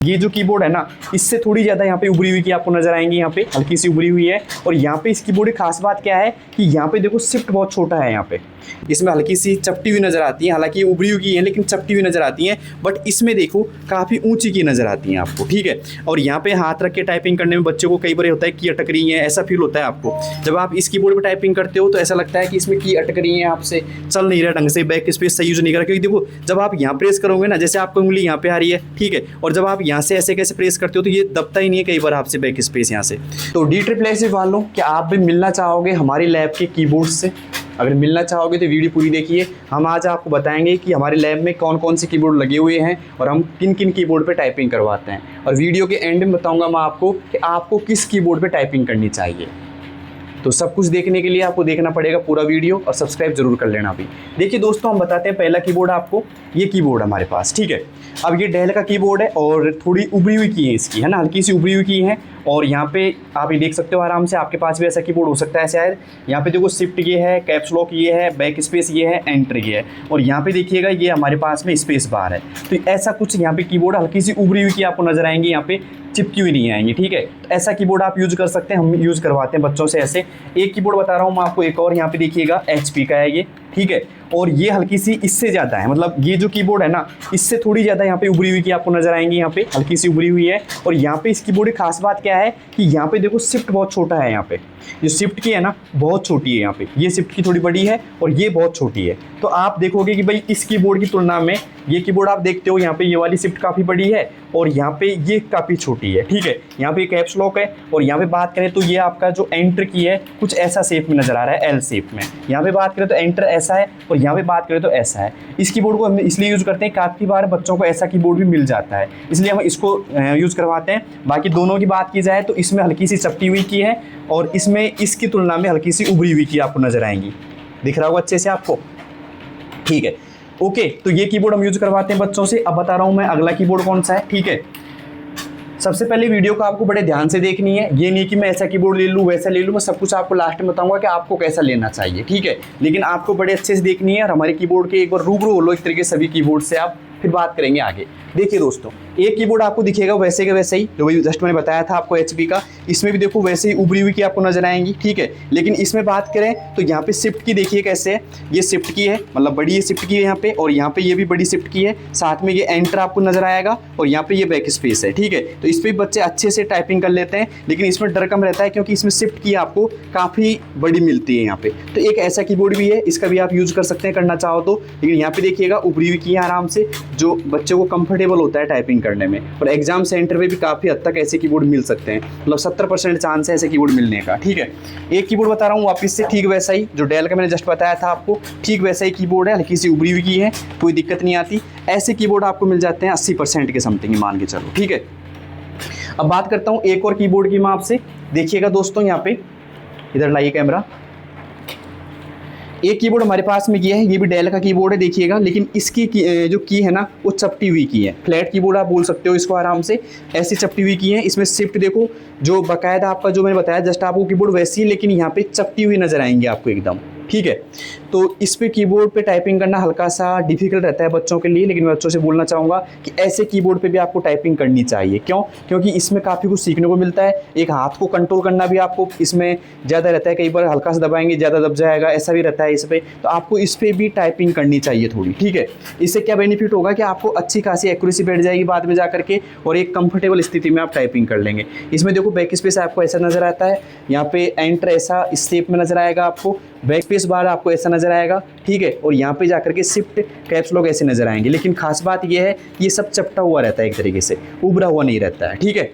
ये जो कीबोर्ड है ना, इससे थोड़ी ज़्यादा यहाँ पे उभरी हुई की आपको नजर आएंगी, यहाँ पे हल्की सी उभरी हुई है। और यहाँ पे इस कीबोर्ड की खास बात क्या है कि यहाँ पे देखो शिफ्ट बहुत छोटा है, यहाँ पे इसमें हल्की सी चपटी हुई नजर आती है। हालांकि ये उभरी हुई की है लेकिन चपटी हुई नजर आती है, बट इसमें देखो काफ़ी ऊंची की नजर आती है आपको, ठीक है। और यहाँ पे हाथ रख के टाइपिंग करने में बच्चों को कई बार होता है की अटक रही है, ऐसा फील होता है आपको। जब आप इस कीबोर्ड पर टाइपिंग करते हो तो ऐसा लगता है कि इसमें की अटक रही है, आपसे चल नहीं रहा ढंग से, बैक स्पेस सही यूज नहीं कर रहा। क्योंकि देखो जब आप यहाँ प्रेस करोगे ना, जैसे आपको उंगली यहाँ पे आ रही है, ठीक है, और जब आप यहाँ से ऐसे कैसे प्रेस करते हो तो ये दबता ही नहीं है कई बार आपसे बैक स्पेस यहाँ से। तो DSSS वालों, क्या आप भी मिलना चाहोगे हमारी लैब के कीबोर्ड से? अगर मिलना चाहोगे तो वीडियो पूरी देखिए। हम आज आपको बताएंगे कि हमारे लैब में कौन कौन से कीबोर्ड लगे हुए हैं और हम किन किन कीबोर्ड पे टाइपिंग करवाते हैं। और वीडियो के एंड में बताऊंगा मैं आपको कि आपको किस कीबोर्ड पे टाइपिंग करनी चाहिए। तो सब कुछ देखने के लिए आपको देखना पड़ेगा पूरा वीडियो और सब्सक्राइब जरूर कर लेना भी। देखिए दोस्तों, हम बताते हैं पहला कीबोर्ड आपको, ये कीबोर्ड हमारे पास, ठीक है। अब ये डेल का कीबोर्ड है और थोड़ी उभरी हुई की है इसकी, है ना, हल्की सी उभरी हुई की है। और यहाँ पे आप ये देख सकते हो आराम से, आपके पास भी ऐसा कीबोर्ड हो सकता है शायद। यहाँ पे देखो शिफ्ट ये है, कैप्स लॉक ये है, बैक स्पेस ये है, एंटर ये है, और यहाँ पे देखिएगा ये हमारे पास में स्पेस बार है। तो ऐसा कुछ यहाँ पे कीबोर्ड हल्की सी उभरी हुई की आपको नजर आएंगी, यहाँ पे चिपकी हुई नहीं आएंगी, ठीक है। तो ऐसा कीबोर्ड आप यूज कर सकते हैं, हम यूज करवाते हैं बच्चों से ऐसे। एक कीबोर्ड बता रहा हूँ मैं आपको, एक और यहाँ पे देखिएगा HP का है ये, ठीक है। और ये हल्की सी इससे ज़्यादा है, मतलब ये जो कीबोर्ड है ना, इससे थोड़ी ज़्यादा यहाँ पे उभरी हुई की आपको नजर आएंगी, यहाँ पे हल्की सी उभरी हुई है। और यहाँ पे इस कीबोर्ड की खास बात क्या है कि यहाँ पे देखो शिफ्ट बहुत छोटा है, यहाँ पे जो शिफ्ट की है ना बहुत छोटी है, यहाँ पे ये शिफ्ट की थोड़ी बड़ी है और ये बहुत छोटी है। तो आप देखोगे कि भाई इस कीबोर्ड की तुलना में ये कीबोर्ड आप देखते हो, यहाँ पे ये वाली शिफ्ट काफ़ी बड़ी है और यहाँ पे ये काफ़ी छोटी है, ठीक है। यहाँ पे कैप्स लॉक है और यहाँ पे बात करें तो ये आपका जो एंटर की है कुछ ऐसा शेप में नजर आ रहा है, L शेप में। यहाँ पे बात करें तो एंटर ऐसा है और यहाँ पे बात करें तो ऐसा है। इस कीबोर्ड को हम इसलिए यूज़ करते हैं, काफ़ी बार बच्चों को ऐसा कीबोर्ड भी मिल जाता है, इसलिए हम इसको यूज़ करवाते हैं। बाकी दोनों की बात की जाए तो इसमें हल्की सी चपटी हुई की है और इसमें इसकी तुलना में हल्की सी उभरी हुई की आपको नजर आएंगी। दिख रहा होगा अच्छे से आपको, ठीक है। ओके, तो ये कीबोर्ड हम यूज करवाते हैं बच्चों से। अब बता रहा हूं मैं अगला कीबोर्ड कौन सा है, ठीक है। सबसे पहले वीडियो को आपको बड़े ध्यान से देखनी है, ये नहीं कि मैं ऐसा कीबोर्ड ले लूँ वैसा ले लूँ, मैं सब कुछ आपको लास्ट में बताऊंगा कि आपको कैसा लेना चाहिए, ठीक है। लेकिन आपको बड़े अच्छे से देखनी है और हमारे कीबोर्ड के एक बार रूबरू हो लो एक तरीके से सभी कीबोर्ड से, आप फिर बात करेंगे आगे। देखिए दोस्तों, एक कीबोर्ड आपको दिखेगा वैसे के वैसे ही, जो भाई जस्ट मैंने बताया था आपको HP का। इसमें भी देखो वैसे ही उभरी हुई की आपको नजर आएंगी, ठीक है। लेकिन इसमें बात करें तो यहाँ पे शिफ्ट की देखिए कैसे है, ये शिफ्ट की है, मतलब बड़ी ये शिफ्ट की है यहाँ पे, और यहाँ पे ये भी बड़ी शिफ्ट की है। साथ में ये एंटर आपको नजर आएगा और यहाँ पे ये बैक स्पेस है, ठीक है। तो इस पर बच्चे अच्छे से टाइपिंग कर लेते हैं, लेकिन इसमें डर कम रहता है क्योंकि इसमें शिफ्ट की आपको काफ़ी बड़ी मिलती है यहाँ पे। तो एक ऐसा कीबोर्ड भी है, इसका भी आप यूज़ कर सकते हैं करना चाहो तो। लेकिन यहाँ पे देखिएगा उभरी हुई की है आराम से, जो बच्चों को कंफर्टेबल होता है टाइपिंग करने में। और एग्जाम सेंटर पे भी काफ़ी हद तक ऐसे कीबोर्ड मिल सकते हैं, मतलब 70% चांस है ऐसे कीबोर्ड मिलने का, ठीक है। एक कीबोर्ड बता रहा हूँ वापस से, ठीक वैसा ही जो डेल का मैंने जस्ट बताया था आपको, ठीक वैसा ही कीबोर्ड है, हल्की सी उभरी हुई की है, कोई दिक्कत नहीं आती। ऐसे कीबोर्ड आपको मिल जाते हैं 80% के समथिंग मान के चलो, ठीक है। अब बात करता हूँ एक और कीबोर्ड की मैं आपसे। देखिएगा दोस्तों, यहाँ पे इधर लाइए कैमरा। एक कीबोर्ड हमारे पास में ये है, ये भी डेल का कीबोर्ड है देखिएगा, लेकिन इसकी जो की है ना वो चपटी हुई की है। फ्लैट कीबोर्ड आप बोल सकते हो इसको आराम से, ऐसी चपटी हुई की है। इसमें शिफ्ट देखो जो बाकायदा आपका जो मैंने बताया जस्ट आपको कीबोर्ड वैसी ही, लेकिन यहाँ पे चपटी हुई नजर आएंगी आपको एकदम, ठीक है। तो इस पे कीबोर्ड पे टाइपिंग करना हल्का सा डिफिकल्ट रहता है बच्चों के लिए, लेकिन मैं बच्चों से बोलना चाहूँगा कि ऐसे कीबोर्ड पे भी आपको टाइपिंग करनी चाहिए। क्यों? क्योंकि इसमें काफ़ी कुछ सीखने को मिलता है। एक हाथ को कंट्रोल करना भी आपको इसमें ज़्यादा रहता है, कई बार हल्का सा दबाएंगे ज़्यादा दब जाएगा, ऐसा भी रहता है इस पर। तो आपको इस पर भी टाइपिंग करनी चाहिए थोड़ी, ठीक है। इससे क्या बेनिफिट होगा कि आपको अच्छी खासी एक्यूरेसी बैठ जाएगी बाद में जा करके, और एक कंफर्टेबल स्थिति में आप टाइपिंग कर लेंगे। इसमें देखो बैक स्पेस आपको ऐसा नजर आता है, यहाँ पे एंटर ऐसा इस शेप में नजर आएगा आपको, बैक स्पेस बार आपको ऐसा नजर आएगा, ठीक है। और यहाँ पे जाकर के शिफ्ट कैप्स लॉक ऐसे नजर आएंगे। लेकिन खास बात ये है ये सब चपटा हुआ रहता है, एक तरीके से उभरा हुआ नहीं रहता है, ठीक है।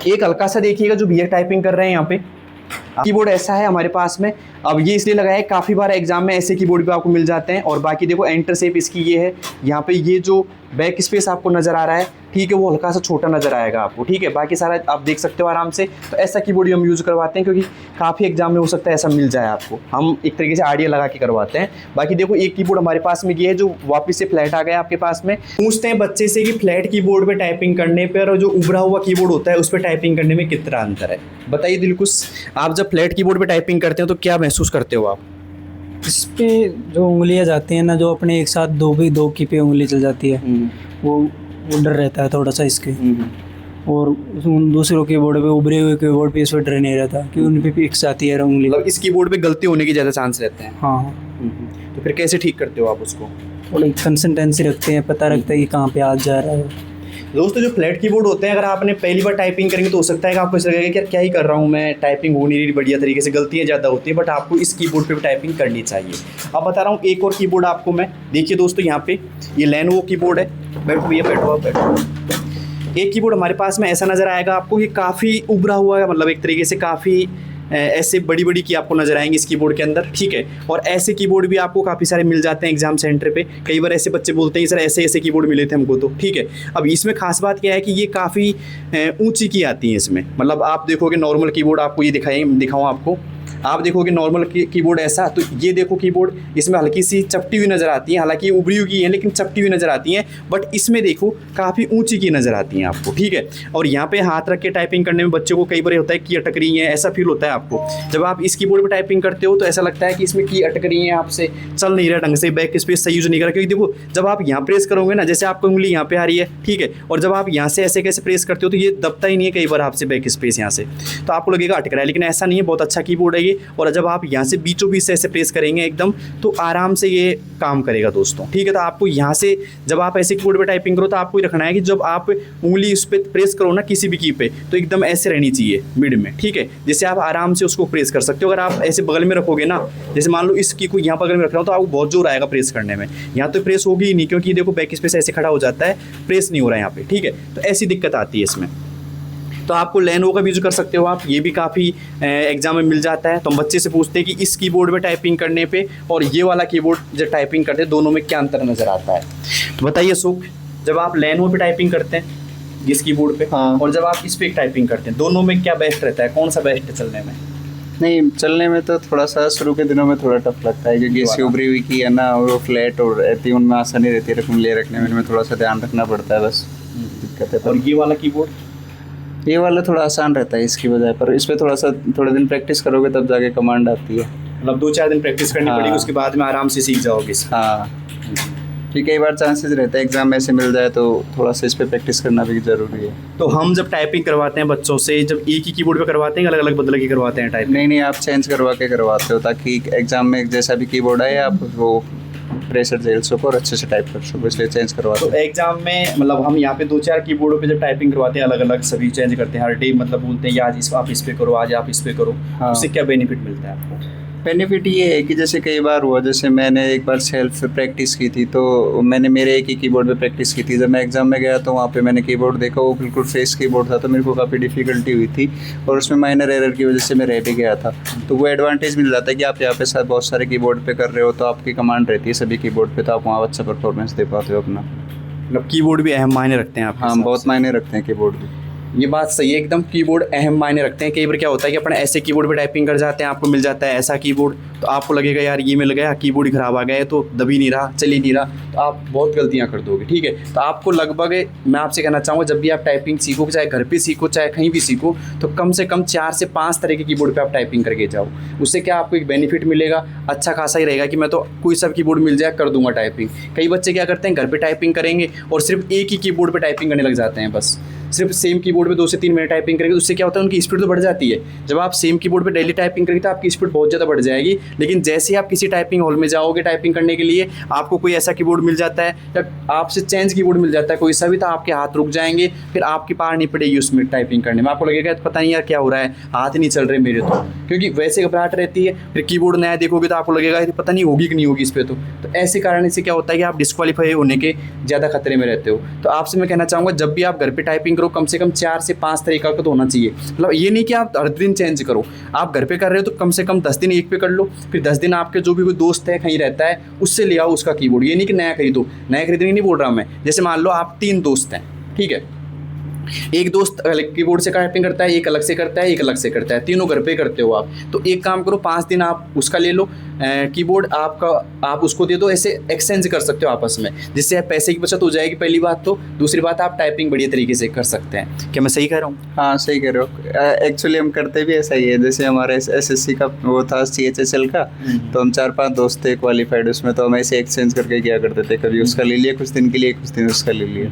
एक हल्का सा देखिएगा जो भैया टाइपिंग कर रहे हैं यहाँ पे, कीबोर्ड ऐसा है हमारे पास में। अब ये इसलिए लगाया है, काफ़ी बार एग्जाम में ऐसे कीबोर्ड भी आपको मिल जाते हैं। और बाकी देखो एंटर शेप इसकी ये है, यहाँ पे ये जो बैक स्पेस आपको नजर आ रहा है, ठीक है, वो हल्का सा छोटा नजर आएगा आपको, ठीक है। बाकी सारा आप देख सकते हो आराम से। तो ऐसा कीबोर्ड हम यूज़ करवाते हैं क्योंकि काफ़ी एग्जाम में हो सकता है ऐसा मिल जाए आपको, हम एक तरीके से आइडिया लगा के करवाते हैं। बाकी देखो एक कीबोर्ड हमारे पास में ये है जो वापस से फ्लैट आ गया आपके पास में। पूछते हैं बच्चे से कि फ्लैट कीबोर्ड पे टाइपिंग करने पर और जो उभरा हुआ कीबोर्ड होता है उस पर टाइपिंग करने में कितना अंतर है, बताइए दिलकुश। आप जब फ्लैट कीबोर्ड पर टाइपिंग करते हो तो क्या महसूस करते हो आप? इस पे जो उंगलियां जाती हैं ना, जो अपने एक साथ दो की पे उंगली चल जाती है, वो वो डर रहता है थोड़ा सा इसके। और उन दूसरों कीबोर्ड पे, उभरे हुए कीबोर्ड पे इस पर डर नहीं रहता कि उन पे फिक्स आती है उंगली। मतलब इस कीबोर्ड पे गलती होने के ज़्यादा चांस रहते हैं। हाँ, तो फिर कैसे ठीक करते हो आप उसको? थोड़ी कंसिस्टेंसी रखते हैं, पता रखता है कि कहाँ पे हाथ जा रहा है। दोस्तों जो फ्लैट कीबोर्ड होते हैं, अगर आपने पहली बार टाइपिंग करेंगे तो हो सकता है कि आपको ऐसा लगेगा कि यार क्या ही कर रहा हूँ मैं, टाइपिंग हो नहीं रही बढ़िया तरीके से, गलतियाँ ज़्यादा होती हैं। बट आपको इस कीबोर्ड पे भी टाइपिंग करनी चाहिए। अब बता रहा हूँ एक और कीबोर्ड आपको मैं, देखिए दोस्तों यहाँ पे ये लेनोवो कीबोर्ड है। बैठो भैया, बैठो आप, बैठो। एक कीबोर्ड हमारे पास में ऐसा नज़र आएगा आपको कि काफ़ी उभरा हुआ है, मतलब एक तरीके से काफ़ी ऐसे बड़ी बड़ी की आपको नजर आएंगी इस कीबोर्ड के अंदर, ठीक है। और ऐसे कीबोर्ड भी आपको काफ़ी सारे मिल जाते हैं एग्जाम सेंटर पे। कई बार ऐसे बच्चे बोलते हैं सर ऐसे ऐसे कीबोर्ड मिले थे हमको, तो ठीक है। अब इसमें खास बात क्या है कि ये काफ़ी ऊंची की आती है इसमें। मतलब आप देखोगे नॉर्मल कीबोर्ड, आपको ये दिखाऊँ आपको, आप देखोगे नॉर्मल कीबोर्ड ऐसा, तो ये देखो कीबोर्ड इसमें हल्की सी चपटी हुई नज़र आती है, हालांकि ये उभरी हुई है लेकिन चपटी हुई नज़र आती हैं। बट इसमें देखो काफ़ी ऊंची की नज़र आती हैं आपको, ठीक है। और यहाँ पे हाथ रख के टाइपिंग करने में बच्चों को कई बार होता है की अटक रही है, ऐसा फील होता है आपको। जब आप इस कीबोर्ड पर टाइपिंग करते हो तो ऐसा लगता है कि इसमें की अटक रही है, आपसे चल नहीं रहा ढंग से, बैक स्पेस सही यूज नहीं कर रहा। क्योंकि देखो जब आप यहाँ प्रेस करोगे ना, जैसे आपको उंगली यहाँ पे आ रही है, ठीक है, और जब आप यहाँ से ऐसे कैसे प्रेस करते हो तो ये दबता ही नहीं है कई बार आपसे बैक स्पेस यहाँ से, तो आपको लगेगा अटक रहा है। लेकिन ऐसा नहीं है, बहुत अच्छा कीबोर्ड है ये। और जब आप यहाँ से बीचों बीच से ऐसे प्रेस करेंगे एकदम, तो आराम से ये काम करेगा दोस्तों, ठीक है। तो आपको यहाँ से जब आप ऐसे कीबोर्ड पे टाइपिंग करो तो आपको ये रखना है कि जब आप उंगली उस पर प्रेस करो ना किसी भी की पे, तो एकदम ऐसे रहनी चाहिए मिड में, ठीक है, जिससे आप आराम से उसको प्रेस कर सकते हो। अगर आप ऐसे बगल में रखोगे ना, जैसे मान लो इस की को यहाँ बगल में रख रहा हो, तो आपको बहुत जोर आएगा प्रेस करने में। यहाँ तो प्रेस होगी ही नहीं, क्योंकि देखो बैक स्पेस ऐसे खड़ा हो जाता है, प्रेस नहीं हो रहा है यहाँ पे, ठीक है। तो ऐसी दिक्कत आती है इसमें। तो आपको लेनोवो का भी यूज कर सकते हो आप, ये भी काफ़ी एग्जाम में मिल जाता है। तो हम बच्चे से पूछते हैं कि इस कीबोर्ड में टाइपिंग करने पे और ये वाला कीबोर्ड जब टाइपिंग करते हैं दोनों में क्या अंतर नज़र आता है। तो बताइए सुख, जब आप लेनोवो पे टाइपिंग करते हैं इस कीबोर्ड पे, हाँ, और जब आप इस पे टाइपिंग करते हैं, दोनों में क्या बेस्ट रहता है, कौन सा बेस्ट है चलने में? नहीं, चलने में तो थोड़ा सा शुरू के दिनों में थोड़ा टफ लगता है, क्योंकि इसकी उभरी हुई की है ना, वो फ्लैट और रहती है, उनमें आसानी रहती है रखने रखने में, उनमें थोड़ा सा ध्यान रखना पड़ता है, बस दिक्कत है। और ये वाला कीबोर्ड, ये वाला थोड़ा आसान रहता है इसकी बजाय, पर इस पर थोड़ा सा थोड़े दिन प्रैक्टिस करोगे तब जाके कमांड आती है। मतलब 2-4 दिन प्रैक्टिस करनी हाँ, पड़ेगी, उसके बाद में आराम से सीख जाओगे। हाँ, कि कई बार चांसेस रहता है एग्जाम में ऐसे मिल जाए, तो थोड़ा सा इस पर प्रैक्टिस करना भी ज़रूरी है। तो हम जब टाइपिंग करवाते हैं बच्चों से, जब एक ही कीबोर्ड पे करवाते हैं, अलग अलग बदल के करवाते हैं टाइपिंग? नहीं, आप चेंज करवा के करवाते हो, ताकि एग्जाम में जैसा भी कीबोर्ड आए आप वो प्रेशर झेल सको और अच्छे से टाइप कर सको, इसलिए चेंज करवाते हैं। तो एग्जाम में मतलब हम यहाँ पे 2-4 कीबोर्डों पे जब टाइपिंग करवाते हैं अलग अलग, सभी चेंज करते हैं हर डे, मतलब बोलते हैं कि आज आप इस पे करो, आज आप इस पे करो। हाँ। उससे क्या बेनिफिट मिलता है आपको? बेनिफिट ये है कि जैसे कई बार हुआ, जैसे मैंने एक बार सेल्फ प्रैक्टिस की थी, तो मैंने मेरे एक ही कीबोर्ड पे प्रैक्टिस की थी। जब मैं एग्जाम में गया तो वहाँ पे मैंने कीबोर्ड देखा, वो बिल्कुल फेस कीबोर्ड था, तो मेरे को काफ़ी डिफ़िकल्टी हुई थी और उसमें माइनर एरर की वजह से मैं रह भी गया था। तो वो एडवांटेज मिल जाता है कि आप यहाँ पे बहुत सारे कीबोर्ड पे कर रहे हो, तो आपकी कमांड रहती है सभी कीबोर्ड पे, तो आप वहाँ अच्छा परफॉर्मेंस दे पाते हो अपना। मतलब कीबोर्ड भी अहम मायने रखते हैं आपके हाँ, हिसाब बहुत से? मायने रखते हैं कीबोर्ड भी। ये बात सही है एकदम, कीबोर्ड अहम मायने रखते हैं। कई बार क्या होता है कि अपन ऐसे कीबोर्ड पे टाइपिंग कर जाते हैं, आपको मिल जाता है ऐसा कीबोर्ड, तो आपको लगेगा यार ये मिल गया, कीबोर्ड ही खराब आ गया है, तो दब ही नहीं रहा, चल ही नहीं रहा, तो आप बहुत गलतियां कर दोगे, ठीक है। तो आपको लगभग, मैं आपसे कहना चाहूँगा, जब भी आप टाइपिंग सीखो, चाहे घर पे सीखो चाहे कहीं भी सीखो, तो कम से कम 4 से 5 तरह के कीबोर्ड पे आप टाइपिंग करके जाओ। उससे क्या आपको एक बेनिफिट मिलेगा, अच्छा खासा ही रहेगा कि मैं तो कोई सब कीबोर्ड मिल जाए कर दूंगा टाइपिंग। कई बच्चे क्या करते हैं, घर पे टाइपिंग करेंगे और सिर्फ एक ही कीबोर्ड पे टाइपिंग करने लग जाते हैं, बस सिर्फ सेम कीबोर्ड पे 2 से 3 मिनट टाइपिंग करेंगे। उससे क्या होता है, उनकी स्पीड तो बढ़ जाती है। जब आप सेम कीबोर्ड पे डेली टाइपिंग करेंगे तो आपकी स्पीड बहुत ज़्यादा बढ़ जाएगी। लेकिन जैसे ही आप किसी टाइपिंग हॉल में जाओगे टाइपिंग करने के लिए, आपको कोई ऐसा कीबोर्ड मिल जाता है या आपसे चेंज कीबोर्ड मिल जाता है कोई सा भी, तो आपके हाथ रुक जाएंगे, फिर आपकी पार नहीं पड़ेगी उसमें टाइपिंग करने में। आपको लगेगा पता नहीं यार क्या हो रहा है, हाथ नहीं चल रहे मेरे, तो क्योंकि वैसे घबराहट रहती है। फिर कीबोर्ड नया देखोगे तो आपको लगेगा पता नहीं होगी कि नहीं होगी इस पर, तो ऐसे कारण से क्या होता है कि आप डिस्क्वालीफाई होने के ज़्यादा खतरे में रहते हो। तो आपसे मैं कहना चाहूँगा, जब भी आप घर पर टाइपिंग करो, कम से कम 4 से 5 तरीका का तो होना चाहिए। मतलब ये नहीं कि आप हर दिन चेंज करो, आप घर पे कर रहे हो तो कम से कम 10 दिन एक पे कर लो, फिर 10 दिन आपके जो भी कोई दोस्त है कहीं रहता है उससे ले आओ उसका कीबोर्ड। ये नहीं कि नया खरीदो, नया खरीदने नहीं बोल रहा मैं। जैसे मान लो आप 3 दोस्त हैं, ठीक है, एक दोस्त अलग कीबोर्ड से टाइपिंग करता है, एक अलग से करता है, एक अलग से करता है, तीनों घर पे करते हो आप, तो एक काम करो 5 दिन आप उसका ले लो कीबोर्ड, आपका आप उसको दे दो, ऐसे एक्सचेंज कर सकते हो आपस में, जिससे पैसे की बचत हो जाएगी पहली बात। तो दूसरी बात, आप टाइपिंग बढ़िया तरीके से कर सकते हैं। क्या मैं सही कह रहा हूँ? हाँ, सही कह रहे हो। एक्चुअली हम करते भी ऐसा ही है। जैसे हमारे SSC का वो था CHSL का, तो हम 4-5 दोस्त थे क्वालिफाइड उसमें, तो हम ऐसे एक्सचेंज करके क्या करते थे, कभी उसका ले लिया कुछ दिन के लिए, कुछ दिन उसका ले लिया।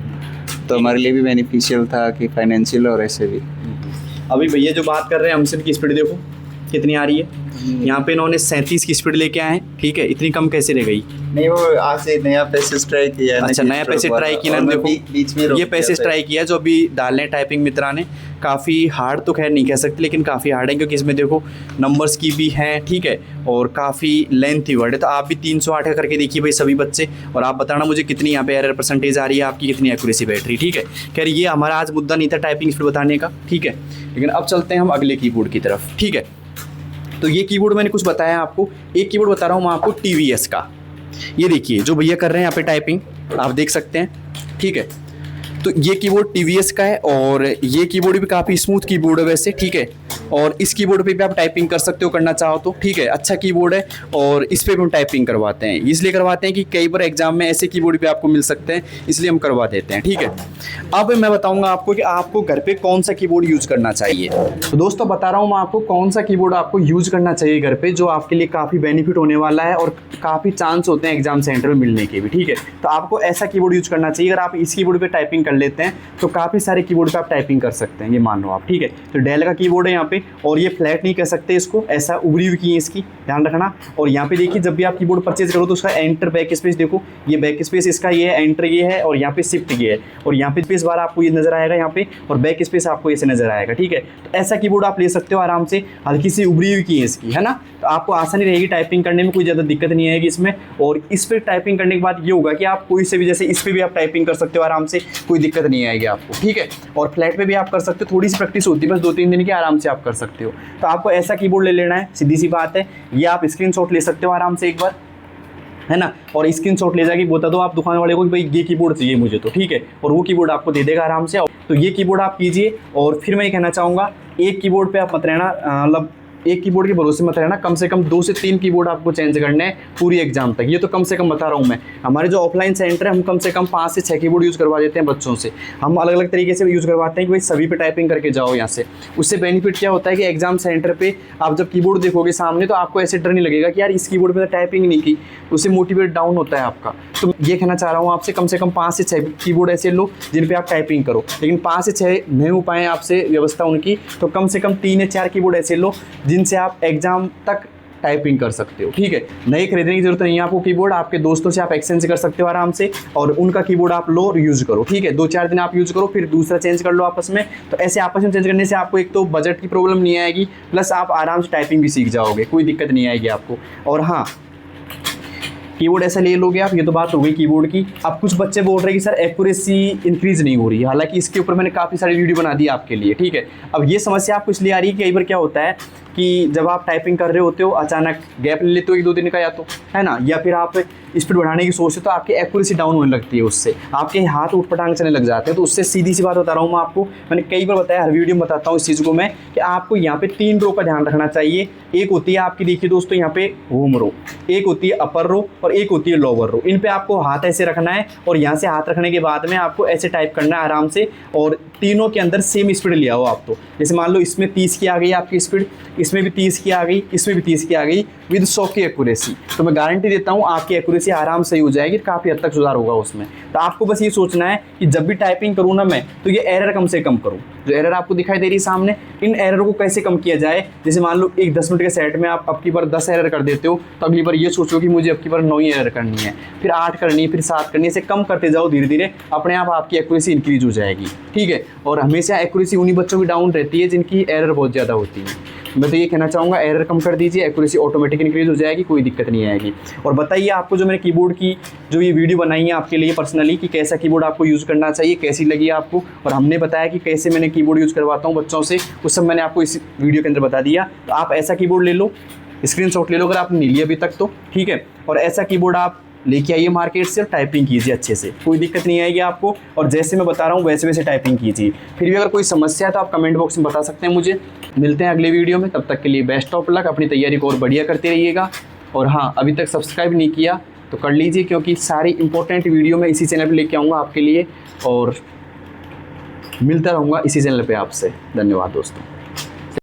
तो हमारे लिए भी बेनिफिशियल था कि फाइनेंशियल और ऐसे भी। अभी भैया जो बात कर रहे हैं हमसे, की स्पीड देखो कितनी आ रही है। यहाँ पे इन्होंने 37 की स्पीड लेके आए हैं, ठीक है। इतनी कम कैसे रह गई? नहीं, वो आज से नया पैसेज ट्राई किया है। अच्छा, नया पैसेज ट्राई किया ना, देखो बीच में ये पैसेज ट्राई किया जो अभी डालने टाइपिंग मित्रा ने। काफ़ी हार्ड तो खैर नहीं कह सकते, लेकिन काफ़ी हार्ड है क्योंकि इसमें देखो नंबर्स की भी हैं, ठीक है, और काफ़ी लेंथी वर्ड है। तो आप भी 308 का करके देखिए भाई सभी बच्चे, और आप बताना मुझे कितनी यहाँ पे एरर परसेंटेज आ रही है, आपकी कितनी एक्यूरेसी बैठ रही, ठीक है। खैर ये हमारा आज मुद्दा नहीं था टाइपिंग स्पीड बताने का, ठीक है। लेकिन अब चलते हैं हम अगले कीबोर्ड की तरफ, ठीक है। तो ये कीबोर्ड मैंने कुछ बताया आपको, एक कीबोर्ड बता रहा हूँ मैं आपको TVS का। ये देखिए जो भैया कर रहे हैं यहाँ पे टाइपिंग, आप देख सकते हैं, ठीक है। तो ये कीबोर्ड TVS का है और ये कीबोर्ड भी काफ़ी स्मूथ कीबोर्ड है वैसे, ठीक है। और इस कीबोर्ड पे भी आप टाइपिंग कर सकते हो करना चाहो तो, ठीक है। अच्छा कीबोर्ड है और इस पे भी हम टाइपिंग करवाते हैं। इसलिए करवाते हैं कि कई बार एग्जाम में ऐसे कीबोर्ड भी आपको मिल सकते हैं, इसलिए हम करवा देते हैं, ठीक है। अब मैं बताऊंगा आपको कि आपको घर पे कौन सा कीबोर्ड यूज़ करना चाहिए। तो दोस्तों बता रहा हूँ मैं आपको कौन सा कीबोर्ड आपको यूज़ करना चाहिए घर पे, जो आपके लिए काफ़ी बेनिफिट होने वाला है और काफ़ी चांस होते हैं एग्जाम सेंटर में मिलने के भी, ठीक है। तो आपको ऐसा कीबोर्ड यूज़ करना चाहिए। अगर आप इस कीबोर्ड पर टाइपिंग कर लेते हैं तो काफ़ी सारे कीबोर्ड पर आप टाइपिंग कर सकते हैं, ये मान लो आप, ठीक है। तो डेल का कीबोर्ड है यहाँ पे, और ये फ्लैट नहीं कह सकते इसको, ऐसा उभरी हुई की है इसकी, ध्यान रखना। और यहाँ पे देखिए जब भी आप कीबोर्ड परचेज करो तो उसका एंटर बैक स्पेस देखो, ये बैक स्पेस इसका ये है, एंटर ये है, और यहाँ पे शिफ्ट ये है, और यहाँ पे स्पेस बार आपको ये नजर आएगा यहाँ पे, और बैक स्पेस आपको ऐसे नजर आएगा, ठीक है। तो ऐसा कीबोर्ड आप ले सकते हो आराम से, हल्की सी उभरी हुई की है इसकी, है ना। तो आपको आसानी रहेगी टाइपिंग करने में, कोई ज़्यादा दिक्कत नहीं आएगी इसमें। और इस पर टाइपिंग करने के बाद ये होगा कि आप कोई से भी, जैसे इस पर भी आप टाइपिंग कर सकते हो आराम से, कोई दिक्कत नहीं आएगी आपको, ठीक है। और फ्लैट पे भी आप कर सकते हो, थोड़ी सी प्रैक्टिस होती है बस 2-3 दिन की, आराम से आप कर सकते हो। तो आपको ऐसा कीबोर्ड ले लेना है, सीधी सी बात है। ये आप स्क्रीनशॉट ले सकते हो आराम से एक बार, है ना। और स्क्रीनशॉट ले जाके बता दो आप दुकान वाले को कि भाई ये कीबोर्ड चाहिए मुझे, तो ठीक है, और वो कीबोर्ड आपको दे देगा आराम से। तो ये कीबोर्ड आप कीजिए। और फिर मैं ये कहना चाहूँगा, एक कीबोर्ड पे आप मत रहना, मतलब एक कीबोर्ड के भरोसे मत रहना, कम से कम 2 से 3 कीबोर्ड आपको चेंज करने हैं पूरी एग्जाम तक। ये तो कम से कम बता रहा हूँ मैं। हमारे जो ऑफलाइन सेंटर है, हम कम से कम 5 से 6 कीबोर्ड यूज़ करवा देते हैं बच्चों से। हम अलग अलग तरीके से यूज़ करवाते हैं कि भाई सभी पे टाइपिंग करके जाओ यहाँ से। उससे बेनिफिट क्या होता है कि एग्जाम सेंटर पे आप जब कीबोर्ड देखोगे सामने, तो आपको ऐसे डर नहीं लगेगा कि यार इस कीबोर्ड पर तो टाइपिंग नहीं की, उससे मोटिवेट डाउन होता है आपका। तो ये कहना चाह रहा हूँ आपसे, कम से कम 5 से 6 कीबोर्ड ऐसे लो जिन पे आप टाइपिंग करो। लेकिन 5 से 6 नहीं हो पाए आपसे व्यवस्था उनकी, तो कम से कम 3 या 4 कीबोर्ड ऐसे लो जिनसे आप एग्जाम तक टाइपिंग कर सकते हो, ठीक है। नए खरीदने की जरूरत नहीं है आपको कीबोर्ड, आपके दोस्तों से आप एक्सचेंज कर सकते हो आराम से, और उनका कीबोर्ड आप लो और यूज़ करो, ठीक है। 2-4 दिन आप यूज़ करो, फिर दूसरा चेंज कर लो आपस में। तो ऐसे आपस में चेंज करने से आपको एक तो बजट की प्रॉब्लम नहीं आएगी, प्लस आप आराम से टाइपिंग भी सीख जाओगे, कोई दिक्कत नहीं आएगी आपको। और हाँ, कीबोर्ड ऐसा ले लोगे आप, ये तो बात हो गई कीबोर्ड की। अब कुछ बच्चे बोल रहे हैं कि सर एक्यूरेसी इंक्रीज़ नहीं हो रही है, हालांकि इसके ऊपर मैंने काफ़ी सारी वीडियो बना दी आपके लिए, ठीक है। अब ये समस्या आपको इसलिए आ रही है कि कई बार क्या होता है कि जब आप टाइपिंग कर रहे होते हो, अचानक गैप ले लेते हो 1-2 दिन का, या तो है ना, या फिर आप स्पीड बढ़ाने की सोचते हो, तो आपकी एक्यूरेसी डाउन होने लगती है, उससे आपके हाथ उठपटांग चलने लग जाते हैं। तो उससे सीधी सी बात बता रहा हूँ मैं आपको, मैंने कई बार बताया, हर वीडियो में बताता हूँ इस चीज़ को मैं, कि आपको यहाँ पे 3 रो का ध्यान रखना चाहिए। एक होती है आपकी, देखिए दोस्तों यहाँ पे होम रो, एक होती है अपर रो, और एक होती है लोअर रो। इन पे आपको हाथ ऐसे रखना है, और यहाँ से हाथ रखने के बाद में आपको ऐसे टाइप करना है आराम से, और तीनों के अंदर सेम स्पीड ले आओ आप। तो जैसे मान लो इसमें 30 की आ गई आपकी स्पीड, इसमें भी 30 की आ गई, इसमें भी 30 की आ गई, विद 100 की एक्यूरेसी। तो मैं गारंटी देता हूँ आपकी एक्यूरेसी आराम से ही हो जाएगी, काफ़ी हद तक सुधार होगा उसमें। तो आपको बस ये सोचना है कि जब भी टाइपिंग करूँ ना मैं, तो ये एरर कम से कम करूँ। जो एरर आपको दिखाई दे रही है सामने, इन एरर को कैसे कम किया जाए। जैसे मान लो एक 10 मिनट के सेट में आप अब की बार 10 एरर कर देते हो, तो अगली बार ये सोचो कि मुझे अब की बार 9 ही एरर करनी है, फिर 8 करनी है, फिर 7 करनी है। इसे कम करते जाओ धीरे धीरे, अपने आप आपकी एक्यूरेसी इंक्रीज हो जाएगी, ठीक है। और हमेशा एक्यूरेसी उन्हीं बच्चों की डाउन रहती है जिनकी एरर बहुत ज़्यादा होती है। मैं तो ये कहना चाहूँगा, एरर कम कर दीजिए, एक्यूरेसी ऑटोमेटिक इंक्रीज हो जाएगी, कोई दिक्कत नहीं आएगी। और बताइए आपको जो मैंने कीबोर्ड की जो ये वीडियो बनाई है आपके लिए पर्सनली, कि कैसा कीबोर्ड आपको यूज़ करना चाहिए, कैसी लगी आपको। और हमने बताया कि कैसे मैंने कीबोर्ड यूज़ करवाता हूँ बच्चों से, उस सब मैंने आपको इस वीडियो के अंदर बता दिया। तो आप ऐसा कीबोर्ड ले लो, स्क्रीनशॉट ले लो अगर आपने नहीं लिया अभी तक तो, ठीक है। और ऐसा कीबोर्ड आप लेके आइए मार्केट से, और टाइपिंग कीजिए अच्छे से, कोई दिक्कत नहीं आएगी आपको। और जैसे मैं बता रहा हूँ वैसे वैसे टाइपिंग कीजिए। फिर भी अगर कोई समस्या है तो आप कमेंट बॉक्स में बता सकते हैं मुझे। मिलते हैं अगले वीडियो में, तब तक के लिए बेस्ट ऑफ लक, अपनी तैयारी को और बढ़िया करते रहिएगा। और हाँ, अभी तक सब्सक्राइब नहीं किया तो कर लीजिए, क्योंकि सारी इंपॉर्टेंट वीडियो मैं इसी चैनल पर लेके आऊँगा आपके लिए, और मिलता रहूँगा इसी चैनल पर आपसे। धन्यवाद दोस्तों।